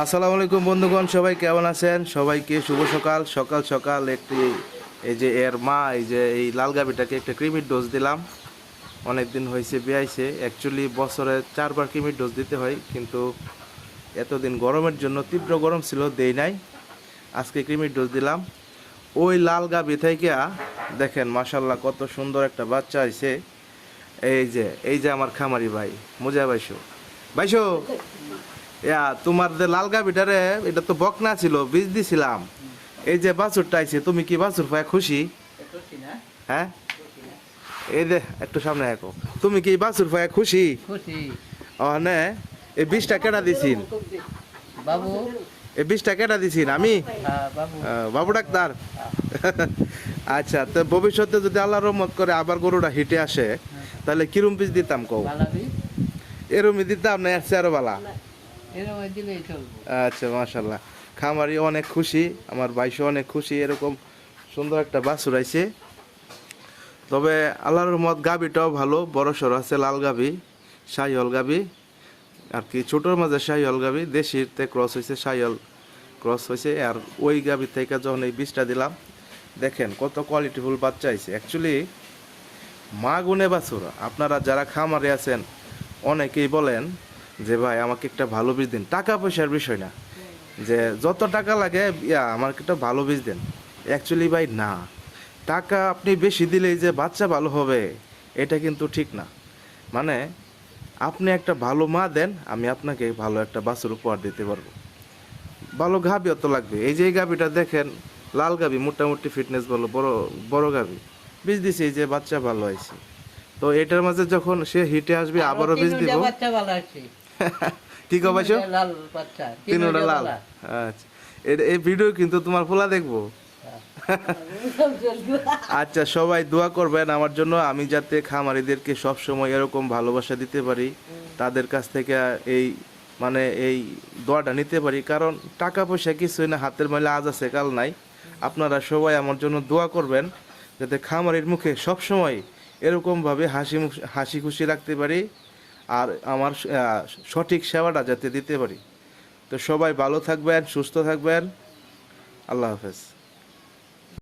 আসসালামু আলাইকুম বন্ধুগণ, সবাই কেমন আছেন? সবাইকে শুভ সকাল। সকাল সকাল একটি এই যে এর মা এই লাল গাভিটাকে একটা কৃমির ডোজ দিলাম। অনেক দিন হয়েছে বিয়াইছে। অ্যাকচুয়ালি বছরে 4বার কৃমির ডোজ দিতে হয়, কিন্তু এতদিন গরমের জন্য তীব্র গরম ছিল, দেই নাই। আজকে কৃমির ডোজ দিলাম। ওই লাল গাভি থেকে দেখেন মাশাল্লাহ কত সুন্দর একটা বাচ্চা হয়েছে। এই যে আমার খামারি ভাই মুজা বাইশো বাইশো তোমার যে লাল গাভিটারে, এটা তো বকনা ছিল, বীজ দিছিলাম। এই যে বাছুরটা আইছে, তুমি কি বাছুর পায় খুশি? হ্যাঁ, এই যে একটু সামনে দেখো, তুমি কি বাছুর পায় খুশি? নে এই বীজটা কেটা দিছিন বাবু? এই বীজটা কেটা দিছিন আমি? বাবু ডাক্তার। আচ্ছা, তো ভবিষ্যতে যদি আল্লাহ রহমত করে আবার গরুটা হিটে আসে, তাহলে কিরম বীজ দিতাম কও? এরমই দিতাম না এর চেয়ে বালা? আচ্ছা, মাশাল্লাহ, খামারি অনেক খুশি, আমার ভাইসও অনেক খুশি, এরকম সুন্দর একটা বাছুর আইছে। তবে আল্লাহর রহমত গাভিটাও ভালো, বড় সড়ো আছে, লাল গাভি, শাহিওয়াল গাভি আর কি, ছোটোর মাঝে শাহিওয়াল গাভি, দেশিরতে ক্রস হয়েছে, শাহিওয়াল ক্রস হয়েছে। আর ওই গাভি থেকে যখন এই বীজটা দিলাম, দেখেন কত কোয়ালিটিফুল বাচ্চা আইছে। অ্যাকচুয়ালি মা গুনে বাছুর, আপনারা যারা খামারে আছেন অনেকেই বলেন যে ভাই আমাকে একটা ভালো বীজ দিন, টাকা পয়সার বিষয় না, যে যত টাকা লাগে আমাকে একটা ভালো বীজ দেন। অ্যাকচুয়ালি ভাই না, টাকা আপনি বেশি দিলেই যে বাচ্চা ভালো হবে এটা কিন্তু ঠিক না। মানে আপনি একটা ভালো মা দেন, আমি আপনাকে ভালো একটা বাছুর উপহার দিতে পারবো। ভালো গাভিও তো লাগবে। এই যে এই গাভিটা দেখেন, লাল গাভি, মোটামুটি ফিটনেস ভালো, বড় বড় গাভি, বীজ দিছে, এই যে বাচ্চা ভালো হয়েছে। তো এটার মাঝে যখন সে হিটে আসবে আবারও বীজ দিব। কি কবাইছো? তিনটা লাল। আচ্ছা, এই ভিডিও কিন্তু তোমার পোলা দেখবো। আচ্ছা, সবাই দোয়া করবেন আমার জন্য, আমি যাতে খামারিদেরকে সবসময় এরকম ভালোবাসা দিতে পারি, তাদের কাছ থেকে এই দোয়াটা নিতে পারি। কারণ টাকা পয়সা কিছুই না, হাতের ময়লা আজ আছে কাল নাই। আপনারা সবাই আমার জন্য দোয়া করবেন, যাতে খামারির মুখে সবসময় এরকমভাবে হাসি খুশি রাখতে পারি, আর আমার সঠিক সেবাটা যাতে দিতে পারি। তো সবাই ভালো থাকবেন, সুস্থ থাকবেন। আল্লাহ হাফেজ।